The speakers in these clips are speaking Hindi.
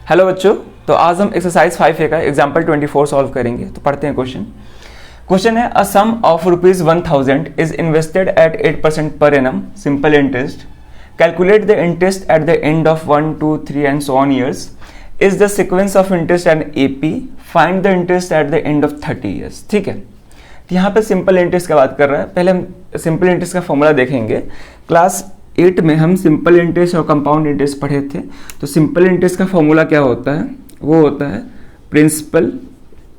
हेलो बच्चों, तो आज हम एक्सरसाइज 5A का एग्जाम्पल 24 सॉल्व करेंगे। तो पढ़ते हैं क्वेश्चन है a sum of ₹1000 is invested at 8% per annum simple interest. Calculate the interest at the end of 1, 2, 3 and so on years. Is the sequence of interest and AP। Find the interest at the end of 30 years. ठीक है, तो यहाँ पे सिंपल इंटरेस्ट का बात कर रहा है। पहले हम सिंपल इंटरेस्ट का फॉर्मूला देखेंगे। क्लास 8 में हम सिंपल इंटरेस्ट और कंपाउंड इंटरेस्ट पढ़े थे। तो सिंपल इंटरेस्ट का फॉर्मूला क्या होता है? वो होता है principal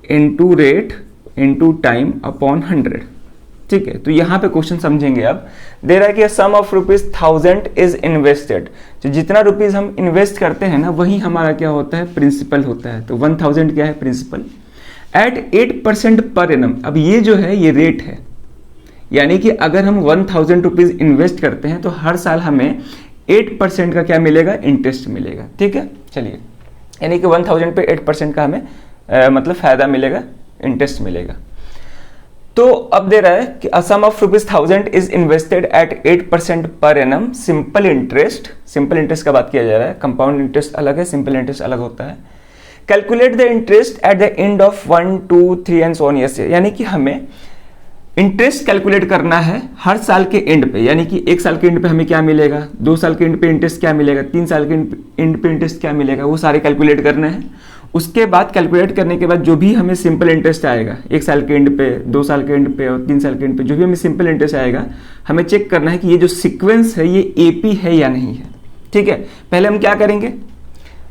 into rate into time upon 100। ठीक है, तो यहाँ पे क्वेश्चन समझेंगे। अब दे रहा है कि सम ऑफ ₹1000 इज इन्वेस्टेड। तो जितना रुपीज हम इन्वेस्ट करते हैं ना, वही हमारा क्या होता है? प्रिंसिपल होता है। तो 1000 क्या है? Principal eight 8% per annum. अब ये जो है ये रेट है, यानी कि अगर हम 1000 रुपीज इन्वेस्ट करते हैं तो हर साल हमें 8% का क्या मिलेगा? इंटरेस्ट मिलेगा। ठीक है, चलिए, यानी कि 1000 पे 8% का हमें मतलब फायदा मिलेगा, इंटरेस्ट मिलेगा। तो अब दे रहा है कि a sum of ₹1000 is invested at 8% per annum simple interest. Simple interest का बात किया जा रहा है, कंपाउंड इंटरेस्ट अलग है, सिंपल इंटरेस्ट अलग होता है। Calculate the interest at the end of 1, 2, 3 and so on years. यानी कि हमें इंटरेस्ट कैलकुलेट करना है हर साल के एंड पे, यानी कि 1 साल के एंड पे हमें क्या मिलेगा, 2 साल के एंड पे इंटरेस्ट क्या मिलेगा, 3 साल के एंड पे इंटरेस्ट क्या मिलेगा, वो सारे कैलकुलेट करने हैं। उसके बाद कैलकुलेट करने के बाद जो भी हमें सिंपल इंटरेस्ट आएगा 1 साल के एंड पे, 2 साल के एंड पे और 3 साल के एंड पे, जो भी हमें सिंपल इंटरेस्ट आएगा, हमें चेक करना है कि ये जो सीक्वेंस है ये AP है या नहीं है। ठीक है, पहले हम क्या करेंगे,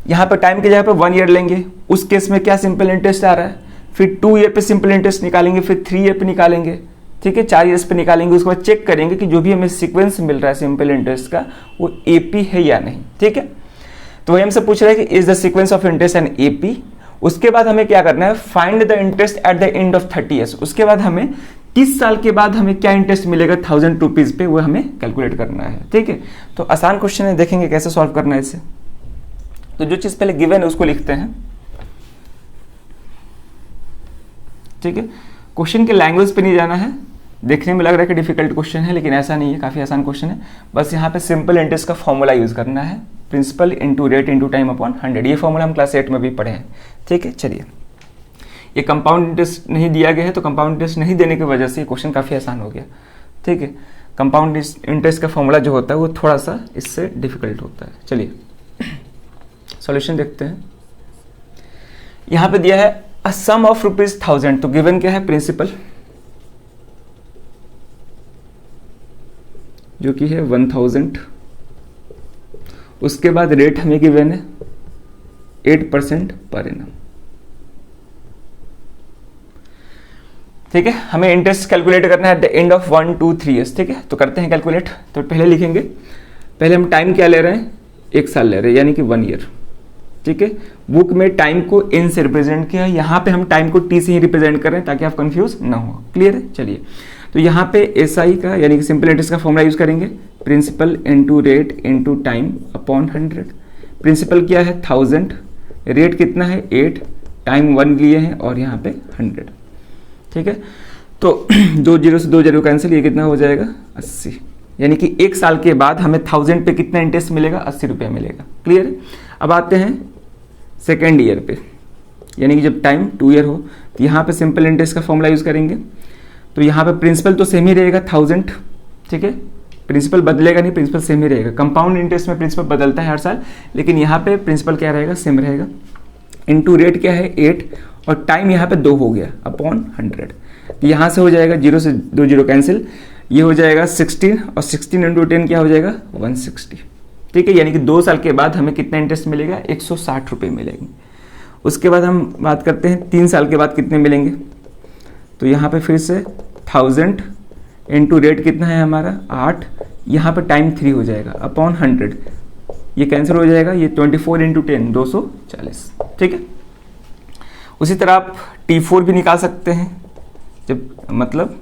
यहाँ पे टाइम की जगह पे 1 ईयर लेंगे। उस केस में क्या सिंपल इंटरेस्ट आ रहा है, फिर 2 ईयर पे सिंपल इंटरेस्ट निकालेंगे, फिर 3 ईयर पे निकालेंगे। ठीक है, 4 ईयर्स पे निकालेंगे। उसके बाद चेक करेंगे कि जो भी हमें सीक्वेंस मिल रहा है सिंपल इंटरेस्ट का वो AP है या नहीं। ठीक है, तो वही हमसे पूछ रहा है कि is the sequence of interest and AP। उसके बाद हमें क्या करना है, find the interest at the end of 30 years. उसके बाद हमें 30 साल के बाद हमें क्या इंटरेस्ट मिलेगा 1000 रुपीज पे, वो हमें कैलकुलेट करना है। ठीक है, तो आसान क्वेश्चन है, देखेंगे कैसे सॉल्व करना है इसे। तो जो चीज पहले गिवन है उसको लिखते हैं। ठीक है, क्वेश्चन के लैंग्वेज पे नहीं जाना है। देखने में लग रहा है कि डिफिकल्ट क्वेश्चन है, लेकिन ऐसा नहीं है, काफी आसान क्वेश्चन है। बस यहाँ पे सिंपल इंटरेस्ट का फॉर्मूला यूज करना है, principal into rate into time upon 100। ये फॉर्मूला हम क्लास 8 में भी पढ़े हैं। ठीक है, चलिए, ये कंपाउंड इंटरेस्ट नहीं दिया गया है, तो कंपाउंड इंटरेस्ट नहीं देने की वजह से ये क्वेश्चन काफी आसान हो गया। ठीक है, कंपाउंड इंटरेस्ट का फॉर्मूला जो होता है वो थोड़ा सा इससे डिफिकल्ट होता है। चलिए सॉल्यूशन देखते हैं। यहां पे दिया है अ सम ऑफ ₹1000। तो गिवन क्या है? प्रिंसिपल, जो कि है 1000। उसके बाद रेट हमें गिवन है 8% पर एनम। ठीक है, हमें इंटरेस्ट कैलकुलेट करना है eight the end of 1, 2, 3 years. ठीक है, तो करते हैं कैलकुलेट। तो पहले लिखेंगे, पहले हम टाइम क्या ले रहे हैं, 1 साल ले रहे हैं, यानी कि 1 ईयर। ठीक है, बुक में टाइम को N से रिप्रेजेंट किया, यहाँ पे हम टाइम को T से ही रिप्रेजेंट कर रहे हैं ताकि आप कंफ्यूज ना हो। क्लियर है? चलिए, तो यहाँ पे SI का यानी कि सिंपल इंटरेस्ट का फॉर्मूला यूज करेंगे, principal into rate into time upon 100। Principal क्या है? 1000, रेट कितना है? 8, टाइम 1 लिए हैं और यहाँ पे 100। ठीक है, तो 2 जीरो से 2 जीरो कैंसिल, ये कितना हो जाएगा? 80। यानी कि 1 साल के बाद हमें 1000 पे कितना इंटरेस्ट मिलेगा? 80 रुपये मिलेगा। क्लियर है? अब आते हैं सेकेंड ईयर पे, यानी कि जब टाइम 2 ईयर हो, तो यहाँ पे सिंपल इंटरेस्ट का फॉर्मूला यूज करेंगे। तो यहाँ पे प्रिंसिपल तो सेम ही रहेगा 1000। ठीक है, प्रिंसिपल बदलेगा नहीं, प्रिंसिपल सेम ही रहेगा। कंपाउंड इंटरेस्ट में प्रिंसिपल बदलता है हर साल, लेकिन यहाँ पे प्रिंसिपल क्या रहेगा? सेम रहेगा। इनटू रेट क्या है? 8, और टाइम यहाँ पे 2 हो गया अपॉन 100। यहाँ से हो जाएगा 0 से 2 जीरो कैंसिल, ये हो जाएगा 16, और 16 इंटू 10 क्या हो जाएगा? 160। ठीक है, यानी कि 2 साल के बाद हमें कितना इंटरेस्ट मिलेगा? 160 रुपये मिलेंगे। उसके बाद हम बात करते हैं 3 साल के बाद कितने मिलेंगे। तो यहाँ पे फिर से 1000 इंटू रेट कितना है हमारा? 8, यहाँ पे टाइम 3 हो जाएगा अपॉन 100, ये कैंसिल हो जाएगा, ये 24 इंटू 10 240। ठीक है, उसी तरह आप T4 भी निकाल सकते हैं, जब मतलब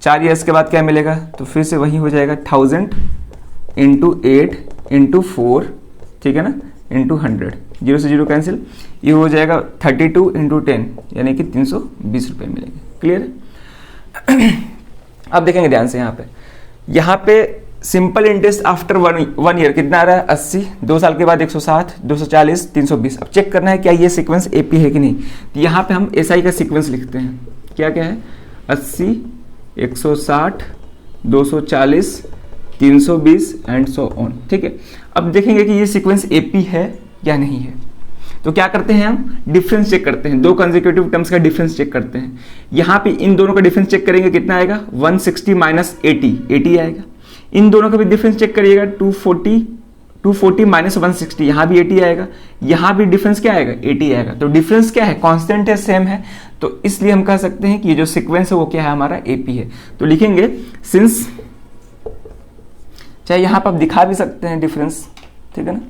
4 ईयर्स के बाद क्या मिलेगा, तो फिर से वही हो जाएगा 1000 इंटू 8 इंटू 4, ठीक है ना, इंटू 100, 0 से 0 कैंसिल, ये हो जाएगा 32 इंटू 10, यानी कि 320 रुपये मिलेंगे। क्लियर है? अब देखेंगे ध्यान से, यहाँ पे simple interest after one year कितना आ रहा है 80, 2 साल के बाद 160, 240, 320। अब चेक करना है क्या ये सीक्वेंस एपी है कि नहीं। तो यहाँ पे हम एसआई का सीक्वेंस लिखते हैं, क्या क्या है 80, 160, 240, 320 एंड सो ऑन। ठीक है, अब देखेंगे कि ये सीक्वेंस एपी है या नहीं है। तो क्या करते हैं हम डिफरेंस चेक करते हैं, दो कंसेक्यूटिव टर्म्स का डिफरेंस चेक करते हैं। यहाँ पे इन दोनों का डिफरेंस चेक करेंगे कितना आएगा 160 माइनस 80 आएगा। इन दोनों का भी डिफरेंस चेक करिएगा 240 माइनस 160, यहाँ भी 80 आएगा, यहाँ भी डिफरेंस क्या आएगा 80 आएगा। तो डिफरेंस क्या है कांस्टेंट है, सेम है, तो इसलिए हम कह सकते हैं कि ये जो सीक्वेंस है वो क्या है हमारा एपी है। तो लिखेंगे सिंस, चाहे यहां पर आप दिखा भी सकते हैं डिफरेंस, ठीक है ना।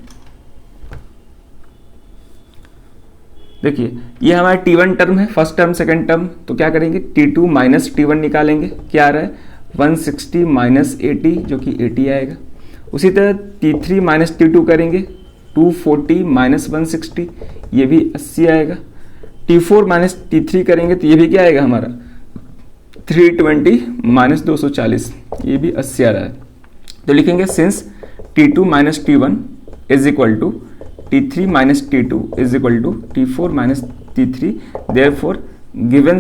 देखिए ये हमारा T1 टर्म है, फर्स्ट टर्म सेकंड टर्म, तो क्या करेंगे T2 माइनस T1 निकालेंगे, क्या आ रहा है 160 माइनस 80 जो कि 80 आएगा। उसी तरह T3 माइनस T2 करेंगे 240 माइनस 160, ये भी 80 आएगा। T4 माइनस T3 करेंगे तो ये भी क्या आएगा हमारा 320 माइनस 240, ये भी 80 आ रहा है। तो लिखेंगे since T2 minus T1 is equal to T3 minus T2 is equal to T4 minus T3, therefore given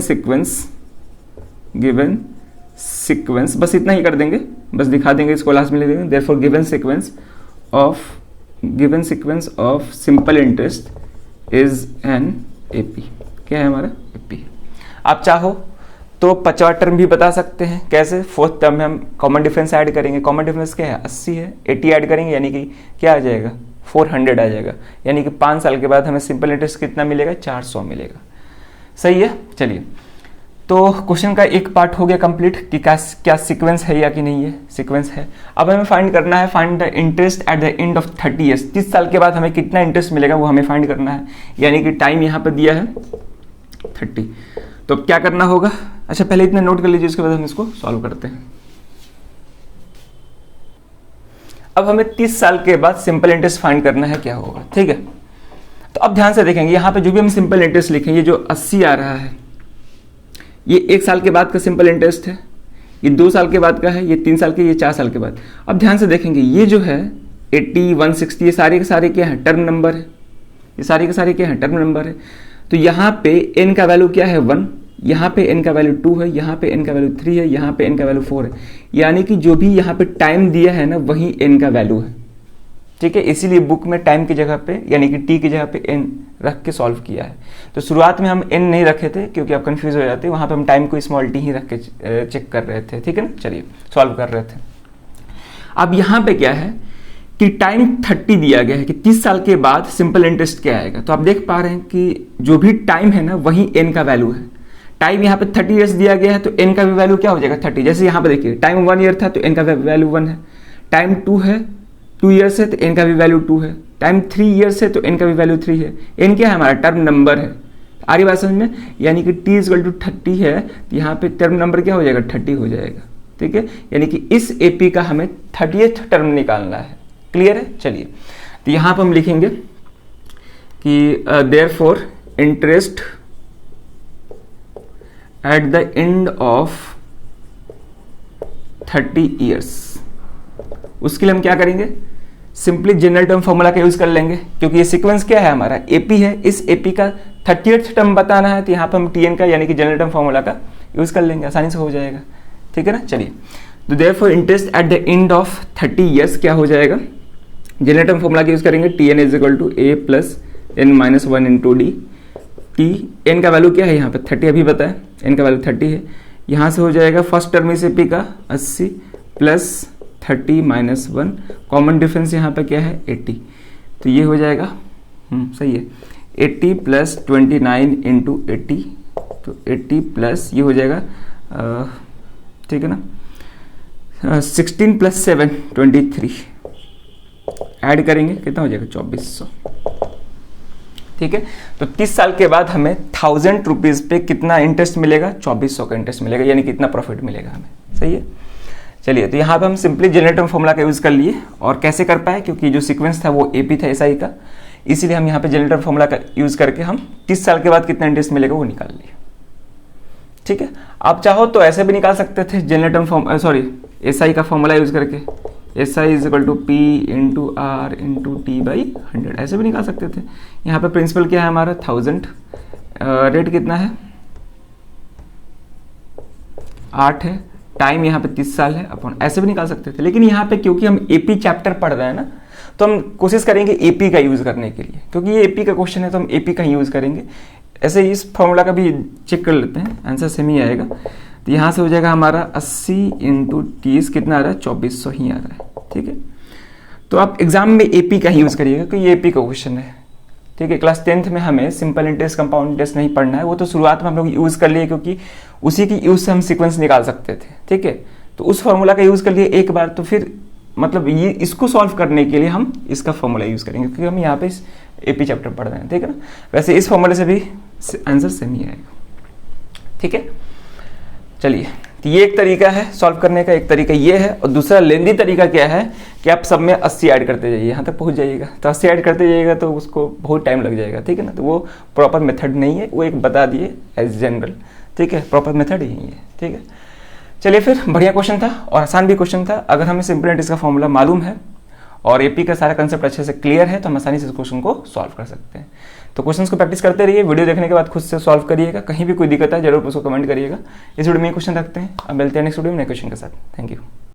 sequence, बस इतना ही कर देंगे, बस दिखा देंगे, इसको लास्ट में ले देंगे। Therefore given sequence of simple interest is an AP, क्या है हमारा एपी। आप चाहो तो 50वां टर्म भी बता सकते हैं, कैसे फोर्थ टर्म में हम कॉमन डिफरेंस ऐड करेंगे। कॉमन डिफरेंस क्या है 80 है, 80 ऐड करेंगे यानी कि क्या आ जाएगा 400 आ जाएगा, यानी कि 5 साल के बाद हमें सिंपल इंटरेस्ट कितना मिलेगा 400 मिलेगा। सही है, चलिए तो क्वेश्चन का एक पार्ट हो गया कंप्लीट कि क्या सीक्वेंस है या कि नहीं है, सीक्वेंस है। अब हमें फाइंड करना है, find the interest at the end of 30 years, 30 साल के बाद हमें कितना इंटरेस्ट मिलेगा वो हमें फाइंड करना है, यानी कि टाइम यहाँ पर दिया है 30। तो क्या करना होगा, अच्छा पहले इतना नोट कर लीजिए, उसके बाद हम इसको सॉल्व करते हैं। अब हमें 30 साल के बाद सिंपल इंटरेस्ट फाइंड करना है, क्या होगा, ठीक है। तो अब ध्यान से देखेंगे यहाँ पे जो भी हम सिंपल इंटरेस्ट लिखेंगे, जो 80 आ रहा है ये 1 साल के बाद का सिंपल इंटरेस्ट है, ये 2 साल के बाद का है, ये 3 साल के, ये 4 साल के बाद। अब ध्यान से देखेंगे ये जो है 80, 160 ये सारे के सारे क्या है टर्म नंबर है, ये सारे के सारे क्या है टर्म नंबर है। तो यहाँ पे n का वैल्यू क्या है 1, यहाँ पे n का वैल्यू 2 है, यहाँ पे n का वैल्यू 3 है, यहाँ पे n का वैल्यू 4 है, यानी कि जो भी यहाँ पे टाइम दिया है ना वही n का वैल्यू है, ठीक है। इसीलिए बुक में टाइम की जगह पे यानी कि t की जगह पे n रख के सॉल्व किया है। तो शुरुआत में हम n नहीं रखे थे क्योंकि आप कंफ्यूज हो जाते, वहां पे हम टाइम को स्मॉल t ही रख के चेक कर रहे थे, ठीक है ना। चलिए सॉल्व कर रहे थे। अब यहाँ पे क्या है कि टाइम 30 दिया गया है कि 30 साल के बाद सिंपल इंटरेस्ट क्या आएगा। तो आप देख पा रहे हैं कि जो भी टाइम है ना वही n का वैल्यू है। टाइम यहाँ पे 30 ईयर्स दिया गया है तो n का भी वैल्यू क्या हो जाएगा 30। जैसे यहाँ पे देखिए टाइम 1 ईयर था तो n का वैल्यू 1 है, टाइम 2 है 2 ईयर्स है तो n का भी वैल्यू 2 है, टाइम 3 ईयर्स है तो n का भी वैल्यू 3 है। n क्या है हमारा टर्म नंबर है, आ रही बात समझ में, यानी कि t इक्वल टू 30 है तो यहाँ पे टर्म नंबर क्या हो जाएगा 30 हो जाएगा, ठीक है। यानी कि इस एपी का हमें 30th टर्म निकालना है, क्लियर है। चलिए तो यहाँ पर हम लिखेंगे कि therefore interest at the end of 30 years, उसके लिए हम क्या करेंगे सिंपली जनरल टर्म फॉर्मूला का यूज कर लेंगे, क्योंकि ये सीक्वेंस क्या है हमारा एपी है, इस एपी का 30th टर्म बताना है तो यहाँ पर हम टीएन का यानी कि जनरल टर्म फॉर्मूला का यूज कर लेंगे, आसानी से हो जाएगा, ठीक है ना। चलिए तो therefore interest at the end of 30 years क्या हो जाएगा, जनरल टर्म फॉर्मूला का यूज करेंगे T n is equal to a plus n minus 1 into d. T n का वैल्यू क्या है यहाँ पे 30 अभी बताया, एन का वैल्यू 30 है, यहाँ से हो जाएगा फर्स्ट टर्म इस एपी का 80 प्लस 30 माइनस 1, कॉमन डिफरेंस यहाँ पे क्या है 80, तो ये हो जाएगा सही है 80 प्लस 29 इंटू 80, तो 80 प्लस ये हो जाएगा ठीक है ना 16 प्लस 7 23, ऐड करेंगे कितना हो जाएगा 2400, ठीक है। तो 30 साल के बाद हमें 1000 रुपीज पे कितना इंटरेस्ट मिलेगा 2400 का इंटरेस्ट मिलेगा, यानी कितना प्रॉफिट मिलेगा हमें, सही है। चलिए तो यहाँ पे हम सिंपली जनरल टर्म फॉर्मूला का यूज कर लिए, और कैसे कर पाए क्योंकि जो सीक्वेंस था वो एपी था एसआई का, इसीलिए हम यहाँ पे जनरल टर्म फॉर्मूला का यूज करके हम 30 साल के बाद कितना इंटरेस्ट मिलेगा वो निकाल लिए, ठीक है। आप चाहो तो ऐसे भी निकाल सकते थे जनरल टर्म एसआई का फॉर्मूला यूज करके, S I is equal to P into R into T by 100, ऐसे भी निकाल सकते थे। यहाँ पे प्रिंसिपल क्या है हमारा 1000, रेट कितना है 8 है, टाइम यहाँ पे 30 साल है, अपन ऐसे भी निकाल सकते थे। लेकिन यहाँ पे क्योंकि हम एपी चैप्टर पढ़ रहे हैं ना, तो हम कोशिश करेंगे एपी का यूज करने के लिए, क्योंकि ये एपी का क्वेश्चन है तो हम एपी का ही यूज करेंगे। ऐसे ही इस फॉर्मूला का भी चेक कर लेते हैं, आंसर सेम ही आएगा। तो यहाँ से हो जाएगा हमारा 80 इंटू 30 कितना आ रहा है 2400 ही आ रहा है, ठीक है। तो आप एग्जाम में एपी का ही यूज करिएगा क्योंकि ये एपी का क्वेश्चन है, ठीक है। क्लास 10th में हमें सिंपल इंटरेस्ट कंपाउंड इंटरेस्ट नहीं पढ़ना है, वो तो शुरुआत में हम लोग यूज कर लिए क्योंकि उसी की यूज से हम सीक्वेंस निकाल सकते थे, ठीक है। तो उस फॉर्मूला का यूज कर लिए एक बार, तो फिर मतलब ये इसको सॉल्व करने के लिए हम इसका फॉर्मूला यूज करेंगे क्योंकि हम यहाँ पे एपी चैप्टर पढ़ रहे हैं, ठीक है ना। वैसे इस फॉर्मूले से भी आंसर सेम ही आएगा, ठीक है। चलिए, तो ये एक तरीका है सॉल्व करने का, एक तरीका ये है। और दूसरा लेंदी तरीका क्या है कि आप सब में 80 ऐड करते जाइए, यहाँ तक पहुँच जाइएगा। तो 80 ऐड करते जाइएगा तो उसको बहुत टाइम लग जाएगा, ठीक है ना। तो वो प्रॉपर मेथड नहीं है, वो एक बता दिए एज जनरल, ठीक है। प्रॉपर मेथड यही है, ठीक है। चलिए फिर, बढ़िया क्वेश्चन था और आसान भी क्वेश्चन था। अगर हमें सिंपल इंटरेस्ट का फॉर्मूला मालूम है और एपी का सारा कंसेप्ट अच्छे से क्लियर है तो हम आसानी से इस क्वेश्चन को सॉल्व कर सकते हैं। तो क्वेश्चंस को प्रैक्टिस करते रहिए, वीडियो देखने के बाद खुद से सॉल्व करिएगा। कहीं भी कोई दिक्कत है जरूर उसको कमेंट करिएगा। इस वीडियो में ये क्वेश्चन रखते हैं, अब मिलते हैं नेक्स्ट वीडियो में नए क्वेश्चन के साथ। Thank you.